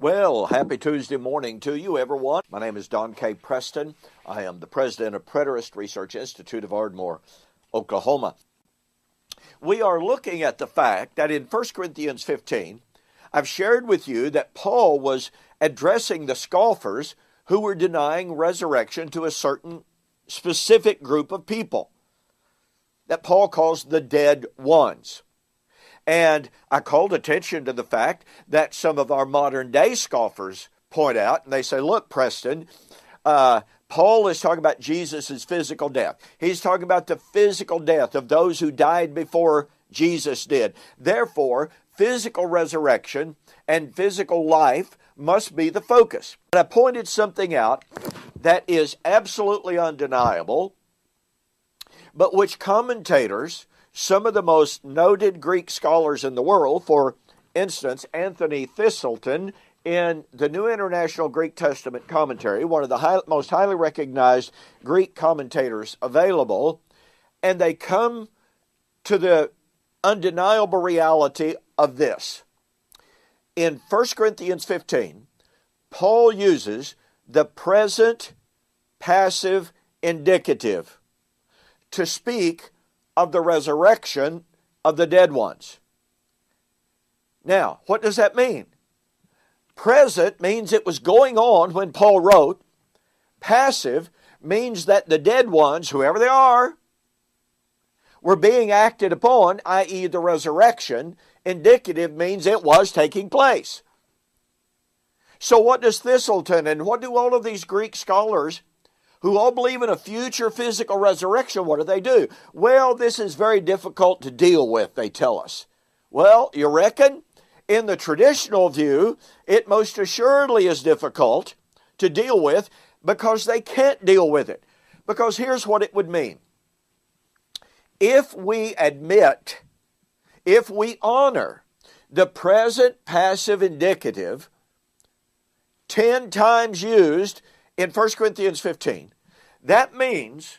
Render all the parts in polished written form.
Well, happy Tuesday morning to you, everyone. My name is Don K. Preston. I am the president of Preterist Research Institute of Ardmore, Oklahoma. We are looking at the fact that in 1 Corinthians 15, I've shared with you that Paul was addressing the scoffers who were denying resurrection to a certain specific group of people that Paul calls the dead ones. And I called attention to the fact that some of our modern day scoffers point out, and they say, look, Preston, Paul is talking about Jesus' physical death. He's talking about the physical death of those who died before Jesus did. Therefore, physical resurrection and physical life must be the focus. And I pointed something out that is absolutely undeniable, but which commentators, some of the most noted Greek scholars in the world, for instance, Anthony Thistleton in the New International Greek Testament Commentary, one of the most highly recognized Greek commentators available, and they come to the undeniable reality of this. In 1 Corinthians 15, Paul uses the present passive indicative to speak of the resurrection of the dead ones. Now, what does that mean? Present means it was going on when Paul wrote. Passive means that the dead ones, whoever they are, were being acted upon, i.e. the resurrection. Indicative means it was taking place. So what does Thistleton and what do all of these Greek scholars who all believe in a future physical resurrection, what do? Well, this is very difficult to deal with, they tell us. Well, you reckon? In the traditional view, it most assuredly is difficult to deal with because they can't deal with it. Because here's what it would mean. If we admit, if we honor the present passive indicative 10 times used in 1 Corinthians 15, that means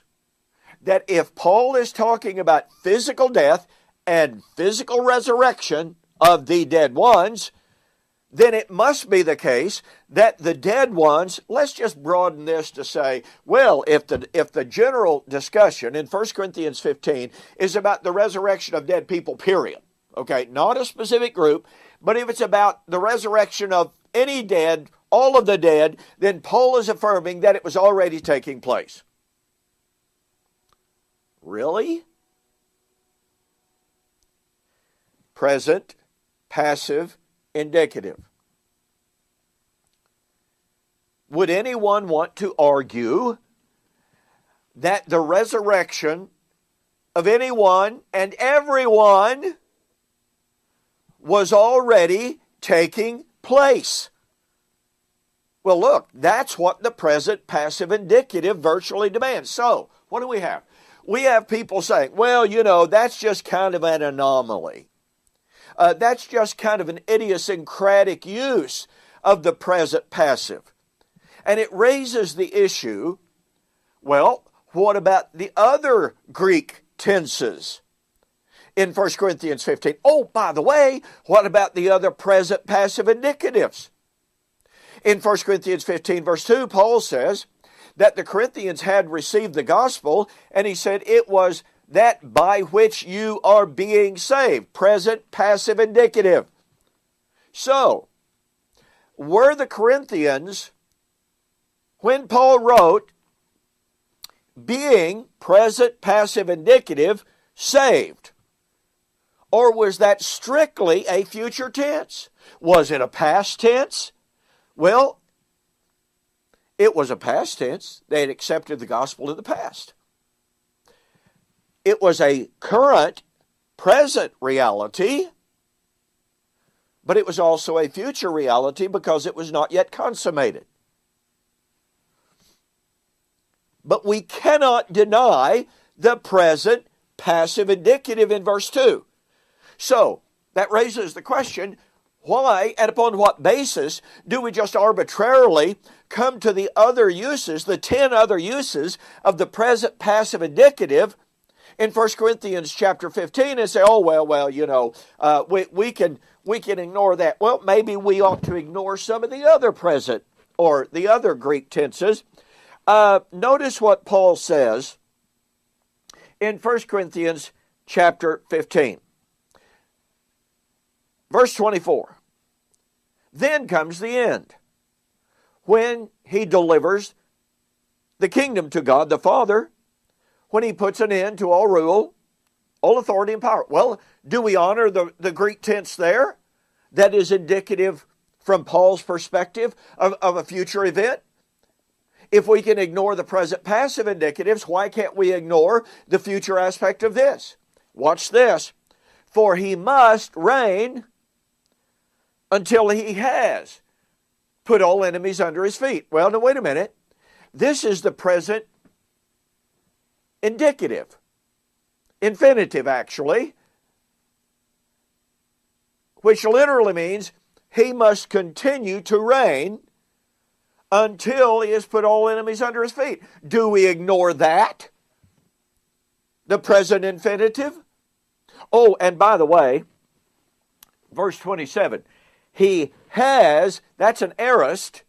that if Paul is talking about physical death and physical resurrection of the dead ones, then it must be the case that the dead ones, let's just broaden this to say, well, if the general discussion in 1 Corinthians 15 is about the resurrection of dead people, period, okay, not a specific group, but if it's about the resurrection of any dead, all of the dead, then Paul is affirming that it was already taking place. Really? Present, passive, indicative. Would anyone want to argue that the resurrection of anyone and everyone was already taking place? Well, look, that's what the present passive indicative virtually demands. So, what do we have? We have people saying, well, that's just kind of an anomaly. That's just kind of an idiosyncratic use of the present passive. And it raises the issue, well, what about the other Greek tenses in 1 Corinthians 15? Oh, by the way, what about the other present passive indicatives? In 1 Corinthians 15, verse 2, Paul says that the Corinthians had received the gospel, and he said it was that by which you are being saved. Present, passive, indicative. So, were the Corinthians, when Paul wrote, being present, passive, indicative, saved? Or was that strictly a future tense? Was it a past tense? Well, it was a past tense. They had accepted the gospel in the past. It was a current, present reality, but it was also a future reality because it was not yet consummated. But we cannot deny the present passive indicative in verse 2. So, that raises the question, why and upon what basis do we just arbitrarily come to the other uses, the 10 other uses of the present passive indicative in 1 Corinthians chapter 15 and say, oh, well, we we can ignore that. Well, maybe we ought to ignore some of the other present or the other Greek tenses. Notice what Paul says in 1 Corinthians chapter 15. Verse 24. Then comes the end, when he delivers the kingdom to God the Father, when he puts an end to all rule, all authority and power. Well, do we honor the Greek tense there? That is indicative from Paul's perspective of a future event. If we can ignore the present passive indicatives, why can't we ignore the future aspect of this? Watch this. For he must reign until he has put all enemies under his feet. Well, now wait a minute. This is the present indicative. Infinitive, actually. Which literally means he must continue to reign until he has put all enemies under his feet. Do we ignore that? The present infinitive? Oh, and by the way, verse 27, he has, that's an aorist,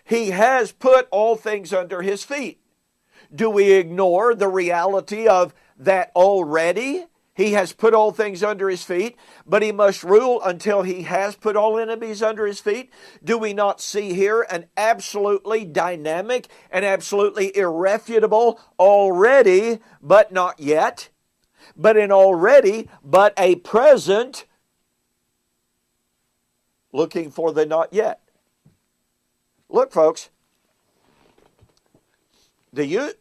he has put all things under his feet. Do we ignore the reality of that already? He has put all things under his feet, but he must rule until he has put all enemies under his feet. Do we not see here an absolutely dynamic and absolutely irrefutable already, but not yet? But in already, but a present, looking for the not yet. Look, folks,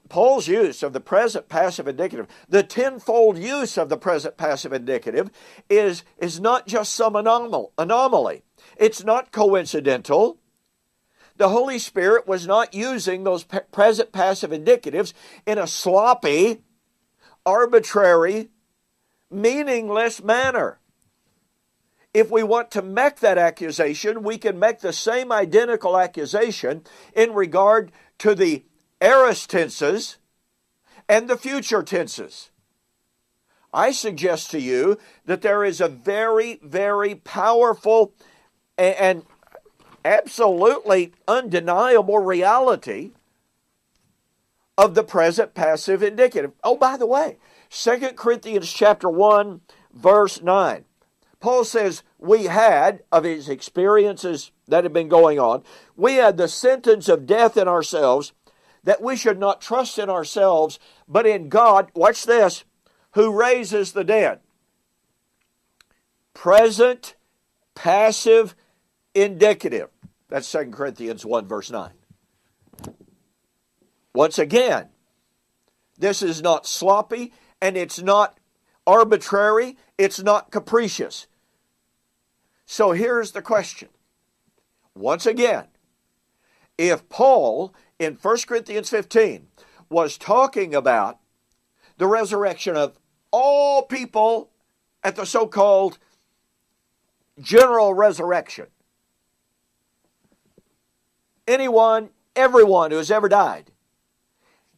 Paul's use of the present passive indicative, the tenfold use of the present passive indicative is not just some anomaly. It's not coincidental. The Holy Spirit was not using those present passive indicatives in a sloppy, arbitrary, meaningless manner. If we want to make that accusation, we can make the same identical accusation in regard to the aorist tenses and the future tenses. I suggest to you that there is a very, very powerful and absolutely undeniable reality of the present passive indicative. Oh, by the way, 2 Corinthians chapter 1, verse 9. Paul says, we had, of his experiences that had been going on, we had the sentence of death in ourselves, that we should not trust in ourselves, but in God, watch this, who raises the dead. Present, passive, indicative. That's 2 Corinthians 1, verse 9. Once again, this is not sloppy, and it's not arbitrary, it's not capricious. So here's the question. Once again, if Paul in 1 Corinthians 15 was talking about the resurrection of all people at the so-called general resurrection, anyone, everyone who has ever died,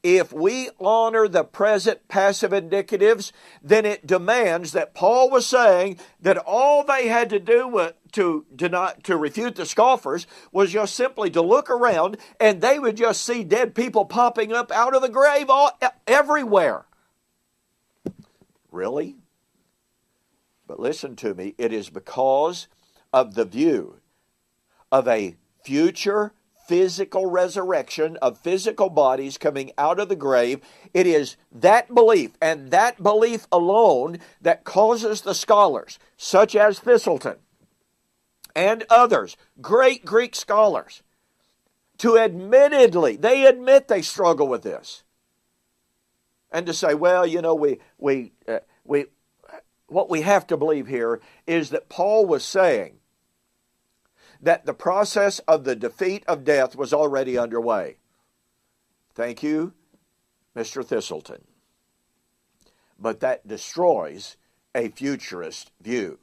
if we honor the present passive indicatives, then it demands that Paul was saying that all they had to do to refute the scoffers was just simply to look around, and they would just see dead people popping up out of the grave everywhere. Really? But listen to me, it is because of the view of a future physical resurrection of physical bodies coming out of the grave. It is that belief and that belief alone that causes the scholars, such as Thistleton and others, great Greek scholars, to admittedly, they admit they struggle with this. And to say, well, you know, what we have to believe here is that Paul was saying that the process of the defeat of death was already underway. Thank you, Mr. Thistleton. But that destroys a futurist view.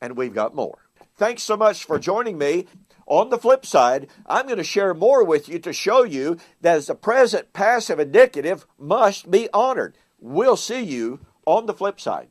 And we've got more. Thanks so much for joining me. On the flip side, I'm going to share more with you to show you that as the present passive indicative must be honored. We'll see you on the flip side.